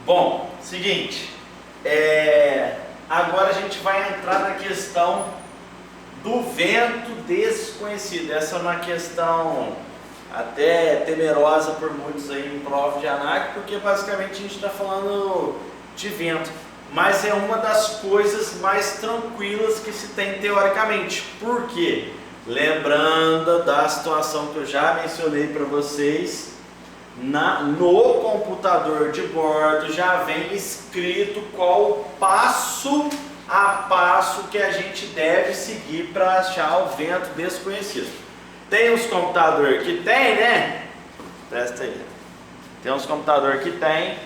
Bom, seguinte, agora a gente vai entrar na questão do vento desconhecido. Essa é uma questão até temerosa por muitos aí em prova de ANAC, porque basicamente a gente está falando de vento, mas é uma das coisas mais tranquilas que se tem teoricamente. Por quê? Lembrando da situação que eu já mencionei para vocês, no computador de bordo já vem escrito qual o passo a passo que a gente deve seguir para achar o vento desconhecido. Tem uns computadores que tem, né? Presta aí. Tem uns computadores que tem,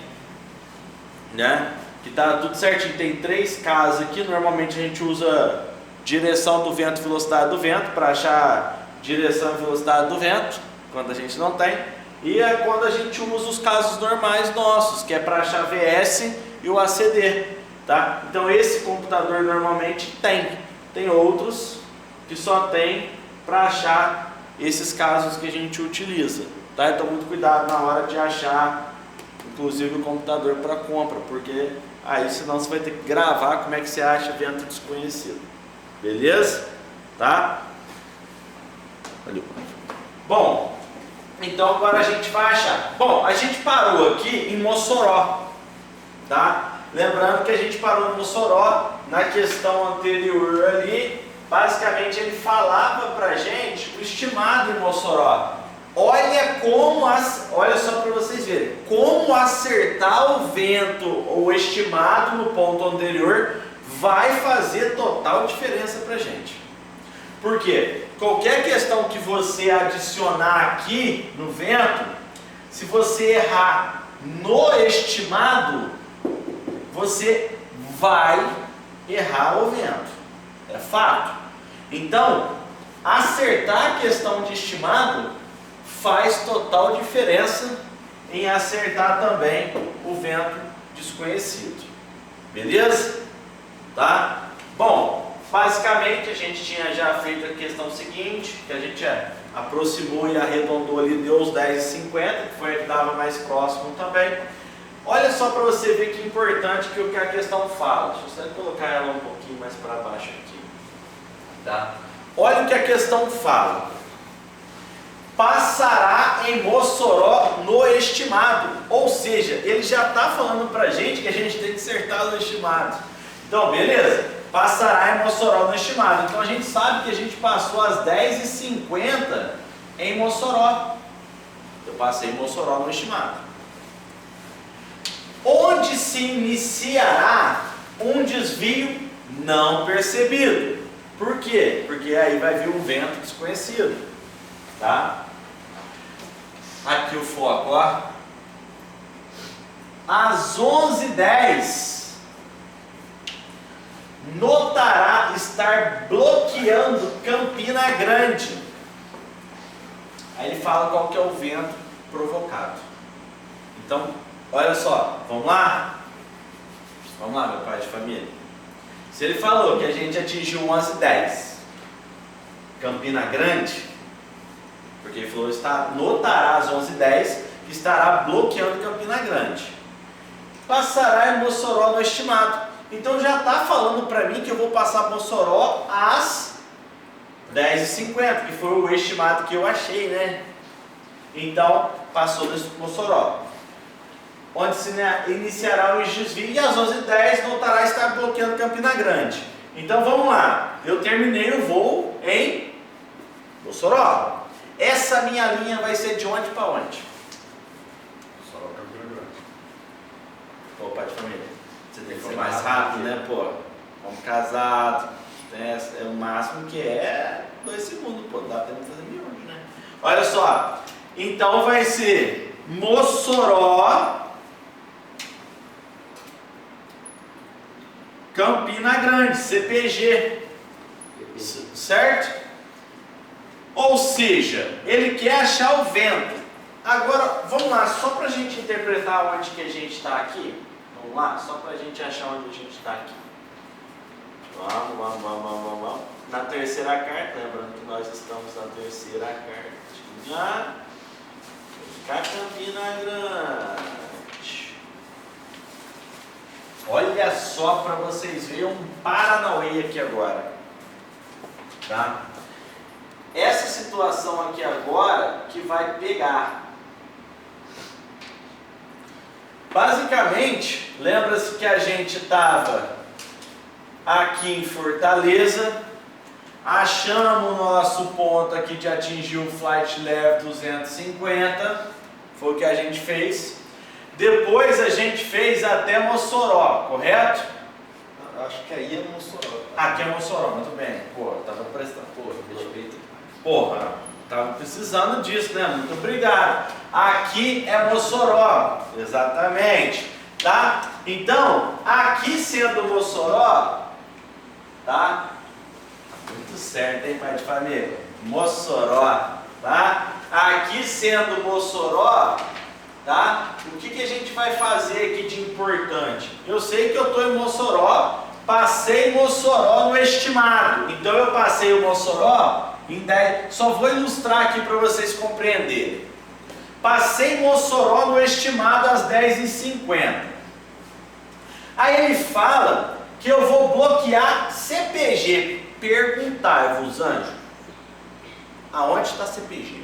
né? Que tá tudo certinho. Tem 3 casos aqui. Normalmente a gente usa direção do vento, velocidade do vento, para achar direção e velocidade do vento, quando a gente não tem. E é quando a gente usa os casos normais nossos, que é para achar VS e o ACD, tá? Então esse computador normalmente tem outros que só tem para achar esses casos que a gente utiliza, tá? Então muito cuidado na hora de achar, inclusive o computador para compra, porque aí senão você vai ter que gravar como é que você acha vento desconhecido, beleza? Tá? Valeu. Bom, então agora a gente vai achar. Bom, a gente parou aqui em Mossoró, tá? Lembrando que a gente parou em Mossoró na questão anterior ali. Basicamente ele falava pra gente o estimado em Mossoró. Olha só para vocês verem como acertar o vento ou estimado no ponto anterior vai fazer total diferença pra gente. Por quê? Qualquer questão que você adicionar aqui no vento, se você errar no estimado, você vai errar o vento. É fato. Então, acertar a questão de estimado faz total diferença em acertar também o vento desconhecido. Beleza? Tá? Bom, basicamente a gente tinha já feito a questão seguinte, que a gente aproximou e arredondou ali, deu os 10,50, que foi a que estava mais próximo também. Olha só para você ver que importante que o que a questão fala. Deixa eu só colocar ela um pouquinho mais para baixo aqui. Tá? Olha o que a questão fala. Passará em Mossoró no estimado. Ou seja, ele já está falando para a gente que a gente tem que acertar no estimado. Então, beleza? Passará em Mossoró no estimado. Então a gente sabe que a gente passou às 10h50 em Mossoró. Eu passei em Mossoró no estimado. Onde se iniciará um desvio não percebido. Por quê? Porque aí vai vir um vento desconhecido. Tá? Aqui o foco, ó. Às 11h10 notará estar bloqueando Campina Grande. Aí ele fala qual que é o vento provocado. Então, olha só, vamos lá? Vamos lá, meu pai de família. Se ele falou que a gente atingiu 11h10 Campina Grande, porque ele falou notará às 11h10 que estará bloqueando Campina Grande. Passará em Mossoró no estimado. Então já está falando para mim que eu vou passar Mossoró às 10h50, que foi o estimado que eu achei, né? Então passou desse Mossoró. Onde se iniciará o desvio e às 11h10 notará estar bloqueando Campina Grande. Então vamos lá. Eu terminei o voo em Mossoró. Essa minha linha vai ser de onde para onde? Mossoró, Campina Grande. Pô, pai de família, você tem que ser mais rápido, né, pô? Vamos casado, né? É o máximo que é 2 segundos, pô. Dá tempo de fazer milhões, né? Olha só. Então vai ser Mossoró, Campina Grande, CPG, certo? Ou seja, ele quer achar o vento. Agora, vamos lá, só para a gente interpretar onde que a gente está aqui. Vamos lá, só para a gente achar onde a gente está aqui. Vamos. Na terceira carta, lembrando que nós estamos na terceira cartinha. Campina Grande. Olha só para vocês verem um paranauê aqui agora. Tá? Essa situação aqui agora que vai pegar. Basicamente, lembra-se que a gente estava aqui em Fortaleza, achamos o nosso ponto aqui de atingir o flight level 250, foi o que a gente fez. Depois a gente fez até Mossoró, correto? Acho que aí é Mossoró. Aqui é Mossoró, muito bem. Pô, tava prestando. Pô, respeito. Porra, tava precisando disso, né? Muito obrigado. Aqui é Mossoró, exatamente. Tá? Então, aqui sendo Mossoró, tá? Muito certo, hein, pai de família? Mossoró, tá? Aqui sendo Mossoró, tá? O que a gente vai fazer aqui de importante? Eu sei que eu estou em Mossoró, passei Mossoró no estimado. Então eu passei o Mossoró em 10. Só vou ilustrar aqui para vocês compreenderem. Passei Mossoró no estimado às 10h50. Aí ele fala que eu vou bloquear CPG. Perguntar-vos, anjo, aonde está CPG?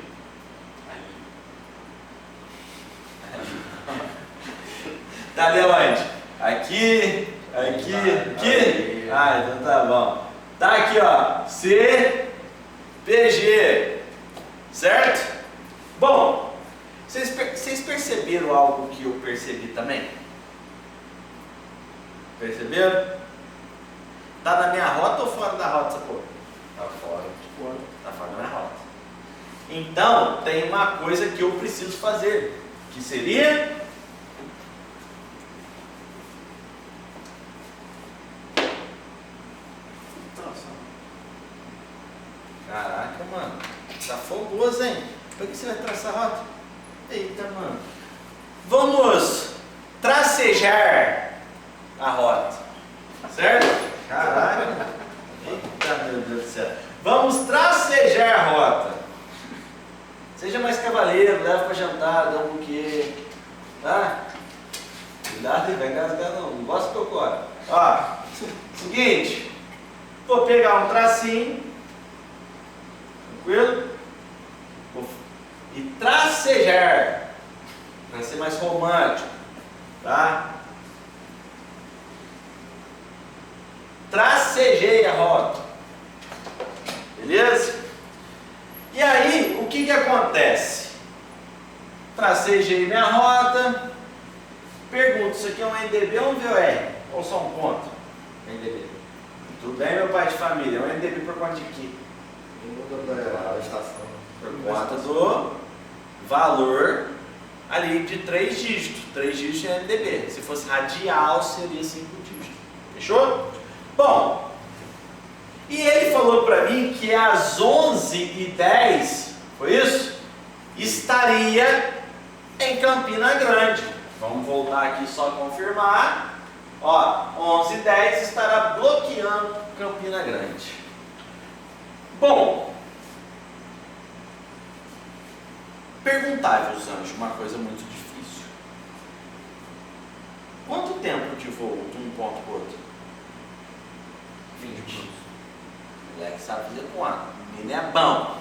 Tá ali onde? Aqui, aqui, aqui. Ah, então tá bom. Tá aqui, ó, CPG, certo? Bom, vocês perceberam algo que eu percebi também? Perceberam? Tá na minha rota ou fora da rota essa porra? Tá fora. Tá fora da minha rota. Então, tem uma coisa que eu preciso fazer, que seria caraca, mano, tá fogoso, hein? Por que você vai traçar a rota? Eita, mano. Vamos tracejar a rota, certo? Caraca. Eita, meu Deus do céu. Vamos tracejar a rota. Seja mais cavaleiro, leva pra jantar, dá um buquê, tá? Cuidado aí, vai engasgar não gosta que eu corro. Ó, seguinte, vou pegar um tracinho, tranquilo? E tracejar, para ser mais romântico, tá? Tracejei a rota, beleza? E aí, o que acontece? Tracejei minha rota, pergunto, isso aqui é um NDB ou um VOR? Ou só um ponto? NDB. Tudo bem, meu pai de família, é um NDB por conta de quê? Da estação. Por conta do valor ali de 3 dígitos. 3 dígitos é NDB. Se fosse radial, seria 5 dígitos. Fechou? Bom, e ele falou para mim que às 11h10, foi isso? Estaria em Campina Grande. Vamos voltar aqui só confirmar. Ó, 11h10 estará bloqueando Campina Grande. Bom, perguntar-vos, anjos, uma coisa muito difícil. Quanto tempo de voo de um ponto para o outro? 20 minutos. O moleque sabe fazer conta. O menino é bom.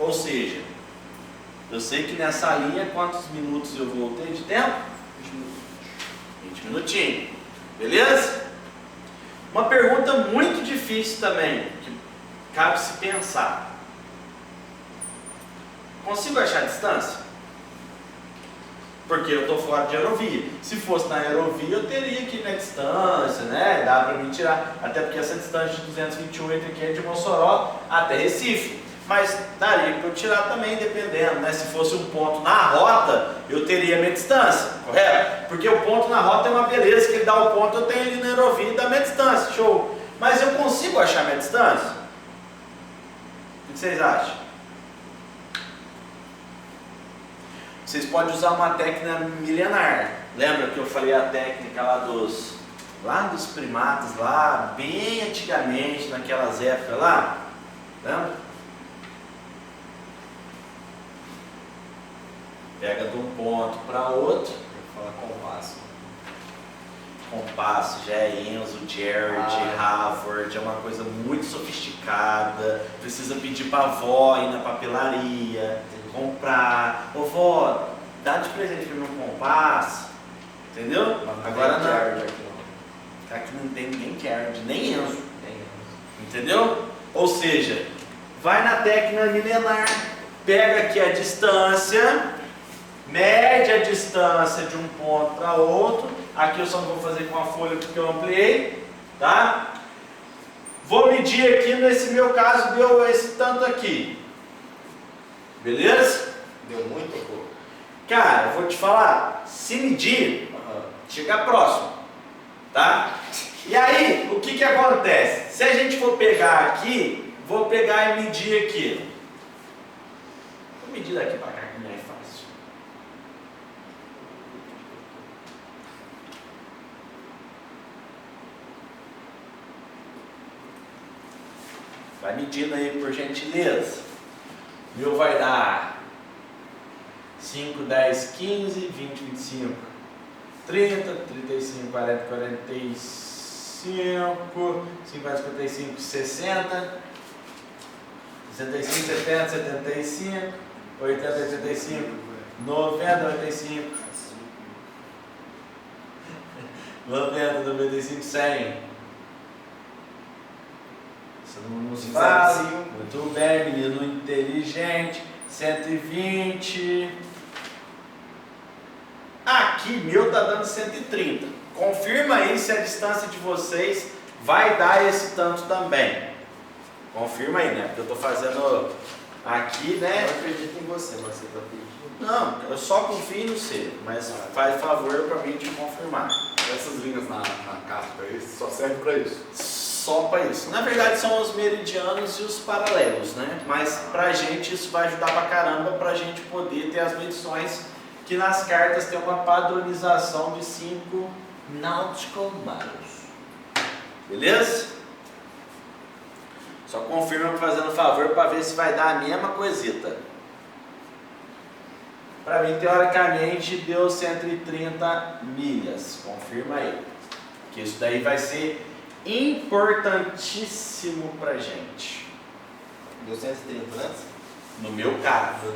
Ou seja, eu sei que nessa linha, quantos minutos eu voltei de tempo? 20 minutos. 20 minutinhos. Beleza? Uma pergunta muito difícil também, que cabe se pensar. Consigo achar a distância? Porque eu estou fora de aerovia. Se fosse na aerovia, eu teria que ir na distância, né? Dá para me tirar. Até porque essa distância de 228 aqui é de Mossoró até Recife. Mas daria para eu tirar também, dependendo, né? Se fosse um ponto na rota, eu teria minha distância, correto? Porque o ponto na rota é uma beleza, que ele dá o ponto, eu tenho ali na aerovia e dá minha distância, show. Mas eu consigo achar minha distância? O que vocês acham? Vocês podem usar uma técnica milenar. Lembra que eu falei a técnica lá dos primatas, lá bem antigamente, naquelas épocas lá? Lembra? Pega de um ponto para outro. Fala compasso. compasso, já é Enzo, Jared, Havard, é uma coisa muito sofisticada, precisa pedir pra avó ir na papelaria, comprar, ô vó, dá de presente pra mim um compasso, entendeu? Agora não, aqui não tem ninguém Jared, nem Enzo, entendeu? Ou seja, vai na técnica milenar, pega aqui a distância, mede a distância de um ponto para outro. Aqui eu só não vou fazer com a folha porque eu ampliei, tá? Vou medir aqui, nesse meu caso deu esse tanto aqui, beleza? Deu muito ou pouco? Cara, eu vou te falar, se medir, chega próximo, tá? E aí, o que que acontece? Se a gente for pegar aqui, vou pegar e medir aqui. Vou medir daqui para cá que não é fácil. Vai medindo aí, por gentileza. O meu vai dar 5, 10, 15, 20, 25, 30, 35, 40, 45, 50, 55, 60, 65, 70, 75, 80, 85, 90, 95, 90, 95, 100. Isso não nos fala. Muito bem, menino inteligente. 120. Aqui, meu tá dando 130. Confirma aí se a distância de vocês vai dar esse tanto também. Confirma aí, né? Porque eu tô fazendo aqui, né? Eu acredito em você, mas você tá pedindo. Não, eu só confio no seu, mas faz favor pra mim de confirmar. Essas linhas na casca aí só servem para isso. Só para isso. Na verdade são os meridianos e os paralelos, né? Mas pra gente isso vai ajudar pra caramba pra gente poder ter as medições que nas cartas tem uma padronização de 5 nautical miles. Beleza? Só confirma fazendo favor para ver se vai dar a mesma coisita. Para mim, teoricamente, deu 130 milhas. Confirma aí. Que isso daí vai ser importantíssimo pra gente. Deu 130 antes? No meu caso.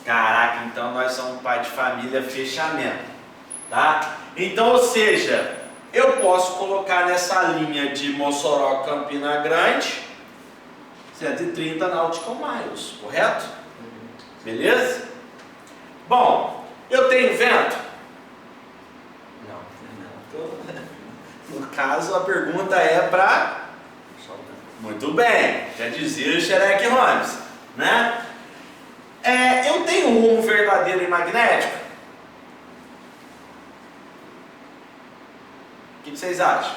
Caraca, então nós somos pai de família fechamento. Tá? Então, ou seja, eu posso colocar nessa linha de Mossoró, Campina Grande, 130 nautical miles, correto? Beleza? Bom, eu tenho vento? Não. No caso, a pergunta é para... Muito bem, já dizia o Sherlock Holmes, né? Eu tenho um rumo verdadeiro e magnético? O que vocês acham?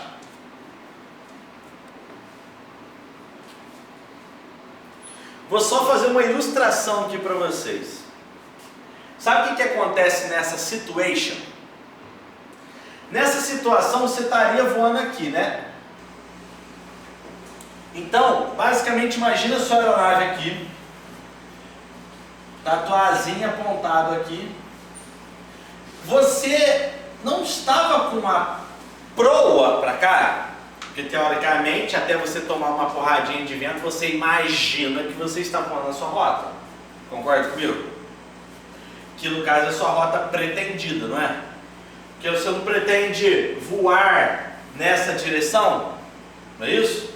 Vou só fazer uma ilustração aqui para vocês. Sabe o que acontece nessa situation? Nessa situação você estaria voando aqui, né? Então, basicamente, imagina a sua aeronave aqui, tá a tua asinha apontado aqui. Você não estava com uma proa para cá, porque teoricamente, até você tomar uma porradinha de vento, você imagina que você está voando na sua rota. Concorda comigo? Que no caso é a sua rota pretendida, não é? Porque você não pretende voar nessa direção, não é isso?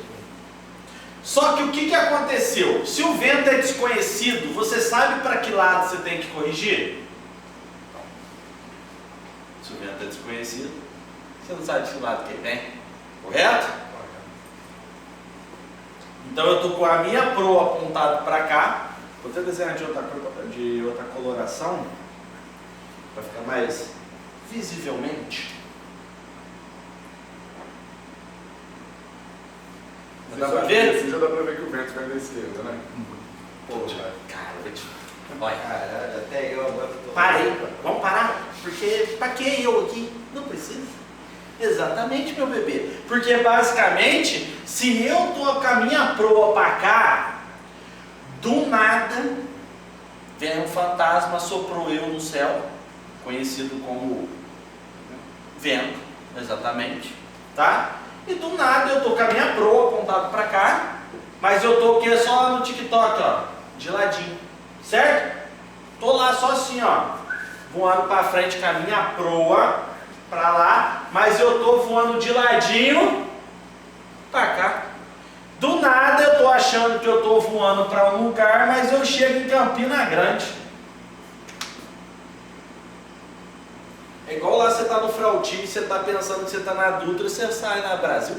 Só que o que aconteceu? Se o vento é desconhecido, você sabe para que lado você tem que corrigir? Se o vento é desconhecido, você não sabe de que lado que ele vem, correto? Então eu estou com a minha proa apontada para cá. Vou até desenhar de outra coloração, para ficar mais visivelmente. Dá pra ver? Assim já dá pra ver que o vento vem da esquerda, né? Pô, cara, eu vou te... Olha. Caralho, até eu agora tô... Para aí, vamos parar? Porque, pra que eu aqui? Não precisa. Exatamente, meu bebê. Porque basicamente, se eu tô com a minha proa pra cá, do nada, vem um fantasma, soprou eu no céu, conhecido como vento, exatamente, tá? E do nada eu tô com a minha proa apontada para cá, mas eu tô aqui só lá no TikTok, ó, de ladinho, certo? Tô lá só assim, ó, voando para frente com a minha proa para lá, mas eu tô voando de ladinho para cá. Do nada eu tô achando que eu tô voando para um lugar, mas eu chego em Campina Grande. É igual lá você tá no Frautinho, você tá pensando que você tá na Dutra, você sai na Brasil.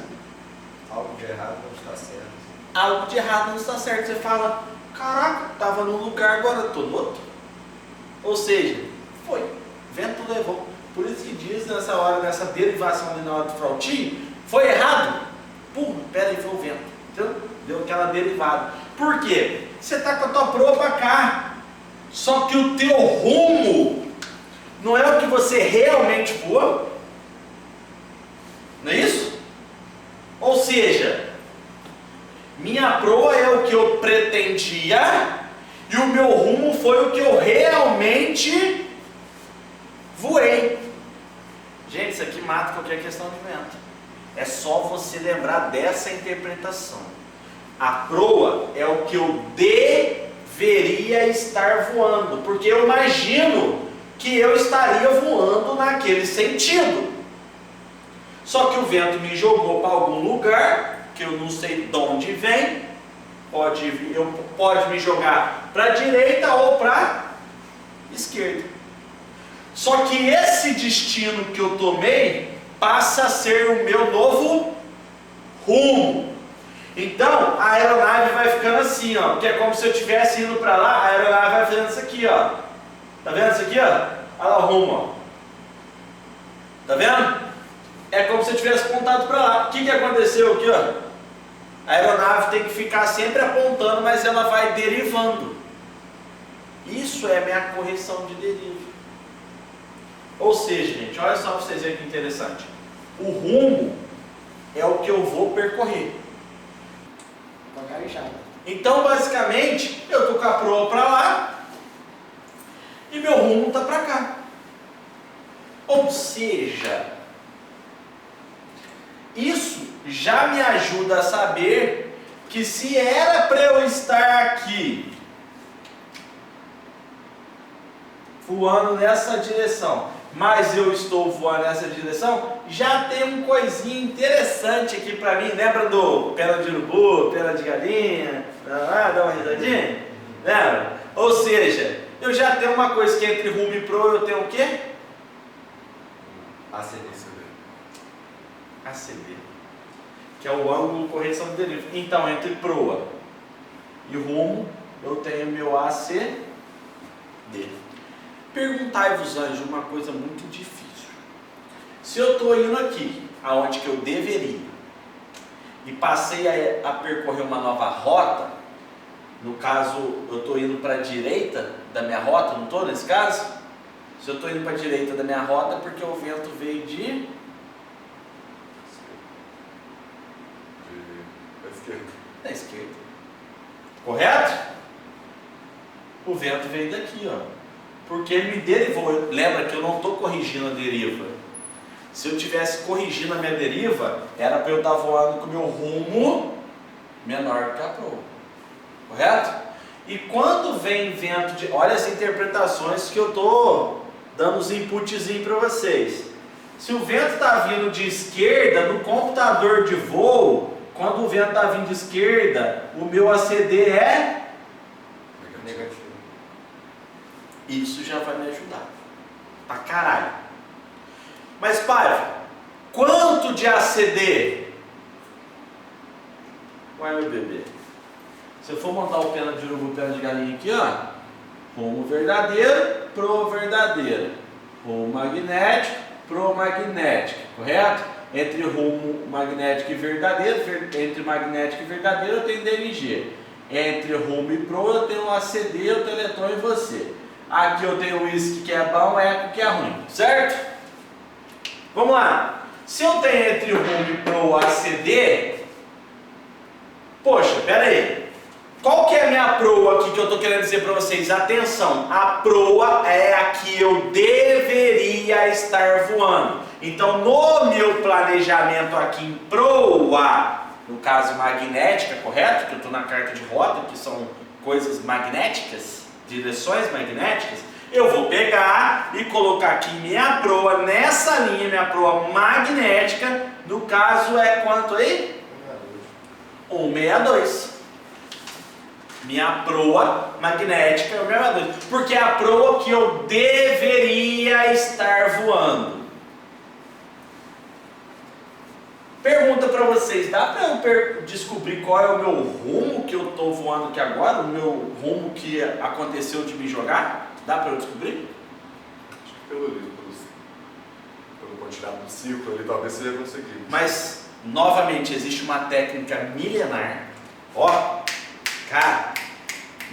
Algo de errado não está certo. Algo de errado não está certo. Você fala, caraca, tava num lugar, agora eu tô no outro. Ou seja, foi, vento levou. Por isso que diz nessa hora, nessa derivação ali na hora do Frautinho, foi errado? Pum, pera aí, foi o vento. Entendeu? Deu aquela derivada. Por quê? Você tá com a tua proa para cá. Só que o teu rumo não é o que você realmente voa? Não é isso? Ou seja, minha proa é o que eu pretendia e o meu rumo foi o que eu realmente voei. Gente, isso aqui mata qualquer questão de vento. É só você lembrar dessa interpretação. A proa é o que eu deveria estar voando, porque eu imagino que eu estaria voando naquele sentido. Só que o vento me jogou para algum lugar, que eu não sei de onde vem, pode me jogar para a direita ou para a esquerda. Só que esse destino que eu tomei passa a ser o meu novo rumo. Então a aeronave vai ficando assim, ó, porque é como se eu estivesse indo para lá, a aeronave vai fazendo isso aqui, ó. Tá vendo isso aqui, ó? Olha lá o rumo, ó. Tá vendo? É como se eu tivesse apontado para lá. O que aconteceu aqui, ó? A aeronave tem que ficar sempre apontando, mas ela vai derivando. Isso é a minha correção de deriva. Ou seja, gente, olha só para vocês verem que interessante. O rumo é o que eu vou percorrer. Então, basicamente, eu tô com a proa para lá e meu rumo está para cá. Ou seja, isso já me ajuda a saber que se era para eu estar aqui voando nessa direção, mas eu estou voando nessa direção, já tem um coisinho interessante aqui para mim. Lembra do perna de urubu, perna de galinha? Dá uma risadinha? Lembra? Ou seja, eu já tenho uma coisa que entre rumo e proa eu tenho o quê? ACD. ACD, que é o ângulo correção de deriva. Então, entre proa e rumo, eu tenho meu ACD. Perguntai-vos, anjo, uma coisa muito difícil. Se eu estou indo aqui, aonde que eu deveria, e passei a percorrer uma nova rota, no caso, eu estou indo para a direita da minha rota, não estou nesse caso? Se eu estou indo para a direita da minha rota, é porque o vento veio da esquerda. Correto? O vento veio daqui, ó. Porque ele me derivou. Lembra que eu não estou corrigindo a deriva. Se eu estivesse corrigindo a minha deriva, era para eu estar voando com o meu rumo menor que a proa. Correto? E quando vem vento de... Olha as interpretações que eu estou dando os inputzinhos para vocês. Se o vento está vindo de esquerda, no computador de voo, quando o vento está vindo de esquerda, o meu ACD é Negativo. Isso já vai me ajudar pra caralho. Mas pai, quanto de ACD? Uai, meu bebê, se eu for montar o pena de urubu, pena de galinha aqui, ó, rumo verdadeiro, pro verdadeiro, rumo magnético, pro magnético, correto? Entre rumo magnético e verdadeiro, entre magnético e verdadeiro eu tenho DMG. Entre rumo e pro eu tenho ACD, eu tenho eletrão em você. Aqui eu tenho o uísque que é bom, eco que é ruim, certo? Vamos lá. Se eu tenho entre rumo e pro ACD, poxa, pera aí. Qual que é a minha proa aqui que eu estou querendo dizer para vocês? Atenção, a proa é a que eu deveria estar voando. Então, no meu planejamento aqui em proa, no caso magnética, correto? Que eu estou na carta de rota, que são coisas magnéticas, direções magnéticas. Eu vou pegar e colocar aqui minha proa nessa linha, minha proa magnética. No caso é quanto aí? 162. Minha proa magnética é o 162. Porque é a proa que eu deveria estar voando. Pergunta para vocês, dá para eu descobrir qual é o meu rumo que eu estou voando aqui agora? O meu rumo que aconteceu de me jogar? Dá para eu descobrir? Acho que pela quantidade do círculo ali, talvez você ia conseguir. Mas, novamente, existe uma técnica milenar. Ó, cara,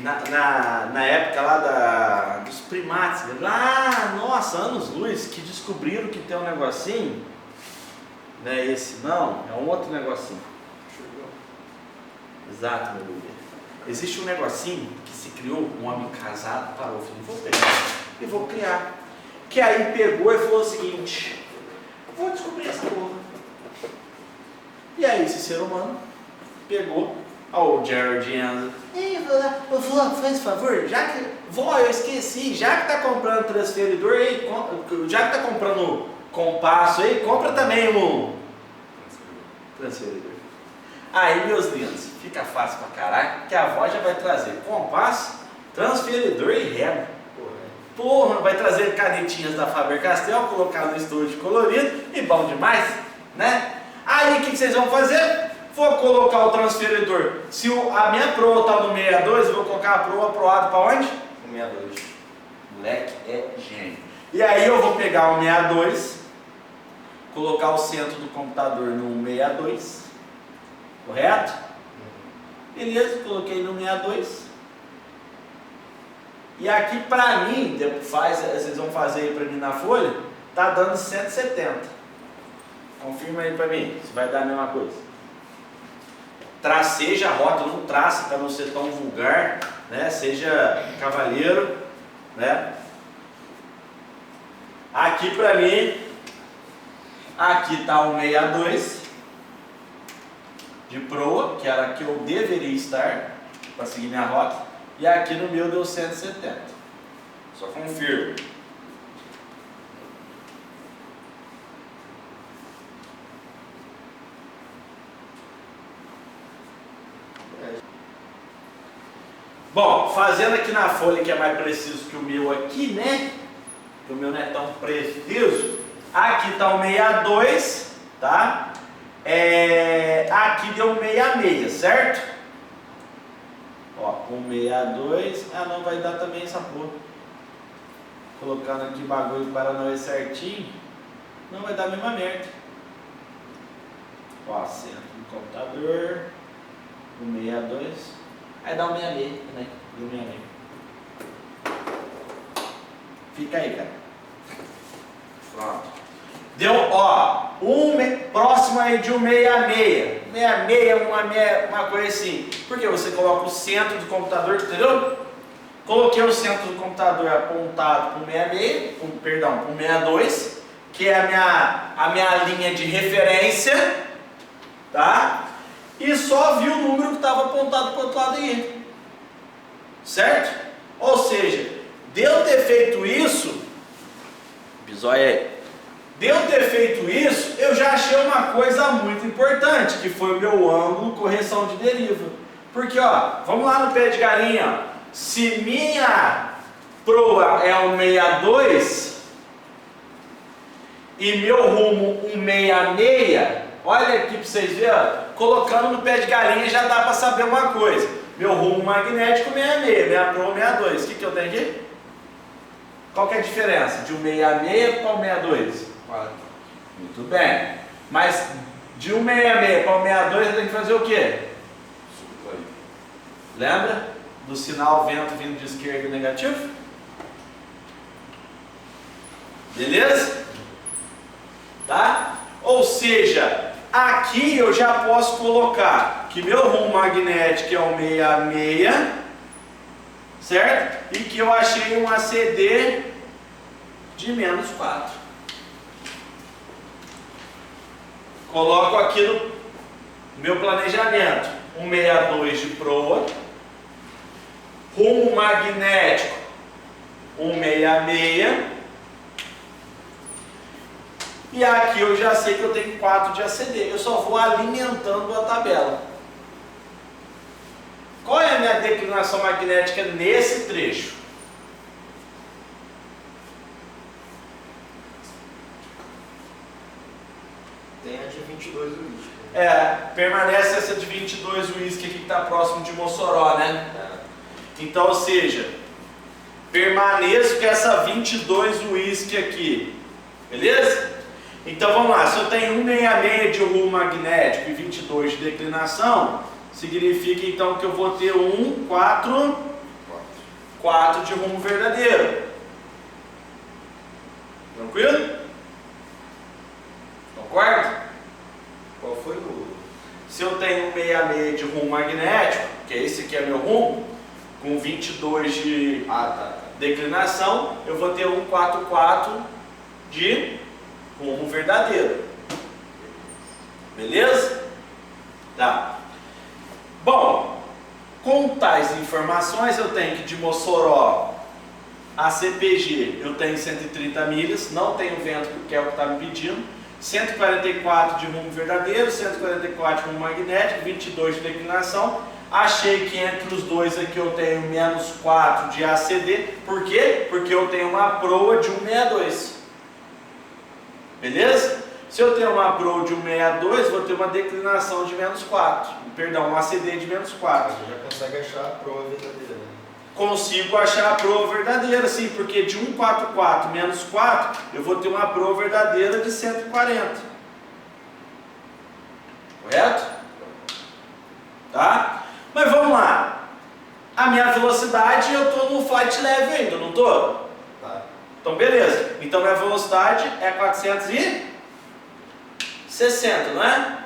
na época lá dos primatas, lá, nossa, anos-luz, que descobriram que tem um negocinho. Não é esse não, é um outro negocinho. Exato, meu bebê. Existe um negocinho que se criou, um homem casado parou, falou, vou pegar e vou criar. Que aí pegou e falou o seguinte, vou descobrir essa porra. E aí esse ser humano pegou, ó o Jared Enzo, ei, vó, faz favor, já que, vó, eu esqueci, já que tá comprando transferidor aí, já que tá comprando compasso aí, compra também um transferidor. Aí, meus lindos, fica fácil pra caralho, que a avó já vai trazer compasso, transferidor e régua. Porra, vai trazer canetinhas da Faber-Castell, colocar no estúdio colorido e bom demais, né? Aí, o que vocês vão fazer? Vou colocar o transferidor. Se a minha proa tá no 62, eu vou colocar a proa proado pra onde? No 62. Moleque é gênio. E aí eu vou pegar o 62, colocar o centro do computador no 62, correto? Beleza, coloquei no 62. E aqui pra mim, vocês vão fazer aí pra mim na folha, tá dando 170. Confirma aí pra mim, se vai dar a mesma coisa. Traceja a rota, não traça para não ser tão vulgar, né? Seja cavalheiro, né? Aqui pra mim, aqui tá o 62 de proa, que era que eu deveria estar para seguir minha rota, e aqui no meu deu 170. Só confirmo. Bom, fazendo aqui na folha que é mais preciso que o meu aqui, né? Que o meu não é tão preciso. Aqui está o 62, tá? Aqui deu um 66, certo? Ó, o 62. Ah, não, vai dar também essa porra. Colocando aqui bagulho para não ir certinho. Não vai dar a mesma merda. Ó, centro do computador. O 62. Aí dá um 66, né? Deu 66. Fica aí, cara. Pronto. Deu, ó, próximo aí de um 66. 66 é uma coisa assim. Porque você coloca o centro do computador, entendeu? Coloquei o centro do computador apontado para o 66, perdão, para o 62, que é a minha linha de referência, tá? E só vi o número que estava apontado para o outro lado aí. Certo? Ou seja, de eu ter feito isso, bisóia aí, de eu ter feito isso, eu já achei uma coisa muito importante, que foi o meu ângulo correção de deriva. Porque, ó, vamos lá no pé de galinha, ó. Se minha proa é um 62 e meu rumo um 66, olha aqui para vocês verem, ó, colocando no pé de galinha já dá para saber uma coisa. Meu rumo magnético 66, minha proa 62. O que eu tenho aqui? Qual que é a diferença de um 66 para o 62? 4. Muito bem. Mas de um 66 para o 62 eu tenho que fazer o quê? Lembra do sinal vento vindo de esquerda negativo? Beleza? Tá? Ou seja, aqui eu já posso colocar que meu rumo magnético é um 66, certo? E que eu achei um ACD de menos 4. Coloco aqui no meu planejamento 162 de proa, rumo magnético 166, e aqui eu já sei que eu tenho 4 de ACD, eu só vou alimentando a tabela. Qual é a minha declinação magnética nesse trecho? Tem a de 22 do uísque. Permanece essa de 22 uísque aqui que está próximo de Mossoró, né? Então, ou seja, permaneço com essa 22 uísque aqui, beleza? Então vamos lá, se eu tenho 166 de rumo magnético e 22 de declinação, significa então que eu vou ter 4 de rumo verdadeiro. Tranquilo? Concorda? Qual foi o... Se eu tenho 166 de rumo magnético, que é esse aqui é meu rumo, com 22 de declinação, eu vou ter 144 de rumo verdadeiro. Beleza? Tá. Bom, com tais informações eu tenho que de Mossoró a CPG eu tenho 130 milhas, não tenho vento porque é o que está me pedindo, 144 de rumo verdadeiro, 144 de rumo magnético, 22 de declinação. Achei que entre os dois aqui eu tenho menos 4 de ACD. Por quê? Porque eu tenho uma proa de 162. Beleza? Se eu tenho uma proa de 162, vou ter uma declinação de menos 4. Perdão, um ACD de menos 4. Você já consegue achar a prova verdadeira, né? Consigo achar a proa verdadeira, sim, porque de 144 menos 4, eu vou ter uma proa verdadeira de 140. Correto? Tá? Mas vamos lá. A minha velocidade, eu estou no flight level ainda, não estou? Tá. Então, beleza. Então, minha velocidade é 460, não é?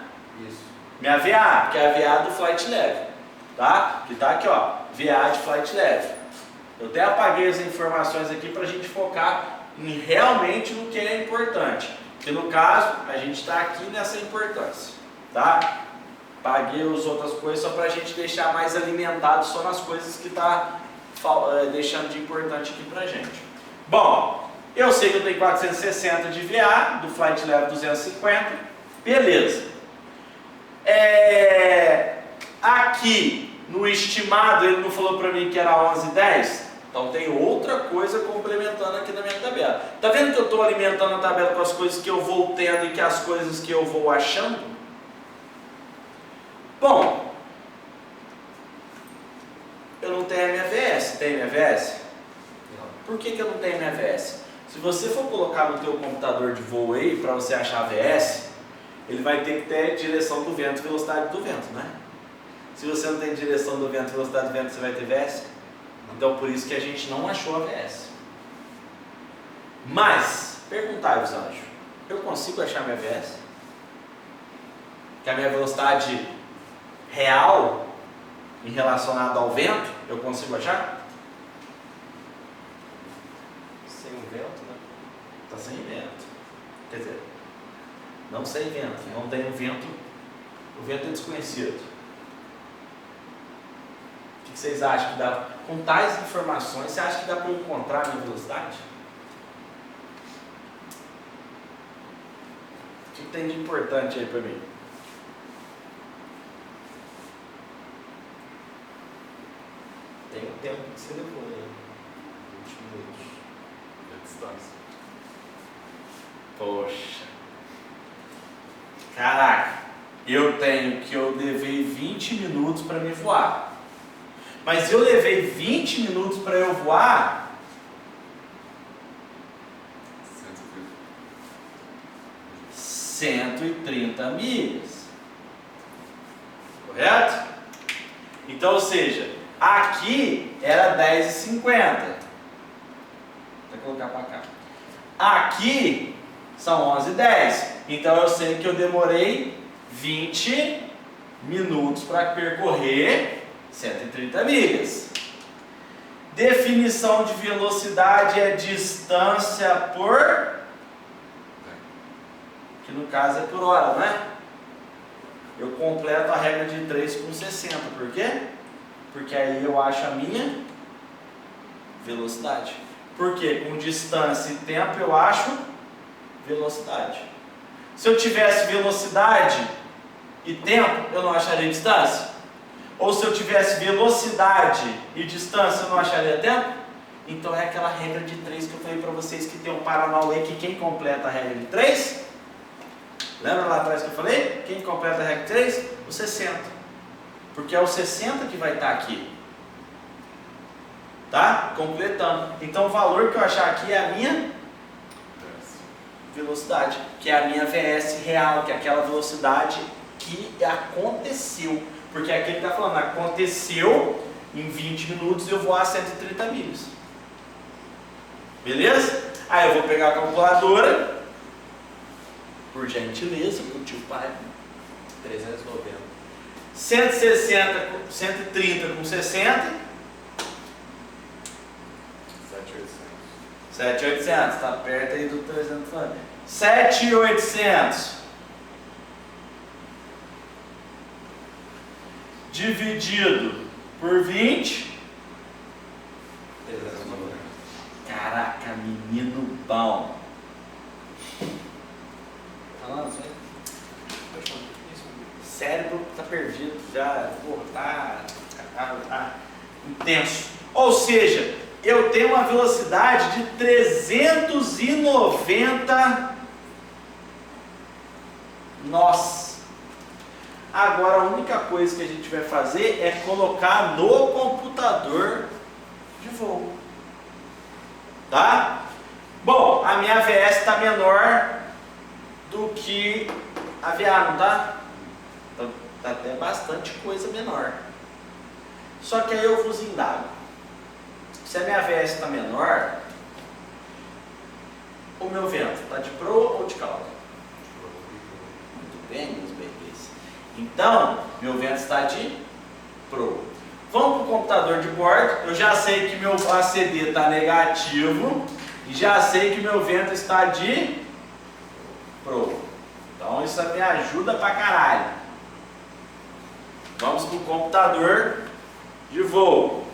Isso. Minha VA, que é a VA do flight level. Tá? Que tá aqui, ó. VA de flight level. Eu até apaguei as informações aqui para a gente focar realmente no que é importante. Porque no caso, a gente está aqui nessa importância. Tá? Paguei as outras coisas só para a gente deixar mais alimentado só nas coisas que está deixando de importante aqui para a gente. Bom, eu sei que eu tenho 460 de VA, do Flight Level 250, beleza. Aqui, no estimado, ele não falou para mim que era 11,10? Então tem outra coisa complementando aqui na minha tabela. Tá vendo que eu estou alimentando a tabela com as coisas que eu vou tendo e que as coisas que eu vou achando? Bom, eu não tenho a minha VS. Tem minha VS? Não. Por que eu não tenho minha VS? Se você for colocar no teu computador de voo aí, para você achar a VS, ele vai ter que ter direção do vento e velocidade do vento, né? Se você não tem direção do vento e velocidade do vento, você vai ter VS? Então, por isso que a gente não achou a VS. Mas, perguntai-vos, anjo, eu consigo achar minha VS? Que a minha velocidade real em relacionado ao vento, eu consigo achar? Sem o vento, né? Está sem vento. Quer dizer, não sem vento, não tem o vento é desconhecido. O que vocês acham que dá? Com tais informações, você acha que dá para encontrar a minha velocidade? O que tem de importante aí para mim? Tem o tempo que você levou, né? 20 minutos. E a distância. Poxa. Caraca, eu levei 20 minutos para me voar. Mas eu levei 20 minutos para eu voar 130 milhas. Correto? Então, ou seja, aqui era 10,50. Vou colocar para cá. Aqui são 11,10. Então eu sei que eu demorei 20 minutos para percorrer 130 milhas. Definição de velocidade é distância por... que no caso é por hora, não é? Eu completo a regra de 3 com 60. Por quê? Porque aí eu acho a minha velocidade. Porque com distância e tempo eu acho velocidade. Se eu tivesse velocidade e tempo, eu não acharia distância? Ou se eu tivesse velocidade e distância, eu não acharia tempo? Então é aquela regra de 3 que eu falei para vocês que tem um Paranauê que quem completa a regra de 3? Lembra lá atrás que eu falei? Quem completa a regra de 3? O 60. Porque é o 60 que vai estar aqui. Tá? Completando. Então o valor que eu achar aqui é a minha velocidade, que é a minha VS real, que é aquela velocidade que aconteceu. Porque aqui ele está falando, aconteceu em 20 minutos eu vou a 130 milhas. Beleza? Aí eu vou pegar a calculadora, por gentileza, meu tio pai. 390. 160, 130 com 60. 7.800, está perto aí do 300. 7.800 dividido por 20. 390. Caraca, menino bom. Falando isso aí? Cérebro tá perdido já, porra, tá intenso. Ou seja, eu tenho uma velocidade de 390 nós. Agora a única coisa que a gente vai fazer é colocar no computador de voo. Tá? Bom, a minha VS está menor do que a VA, não tá? Então tá até bastante coisa menor. Só que aí eu vos indago. Se a minha VS está menor, o meu vento está de pro ou de cauda? Muito bem, meus bebês. Então, meu vento está de pro. Vamos para o computador de bordo. Eu já sei que meu ACD está negativo e já sei que meu vento está de pro. Então isso me ajuda pra caralho. Vamos para o computador de voo.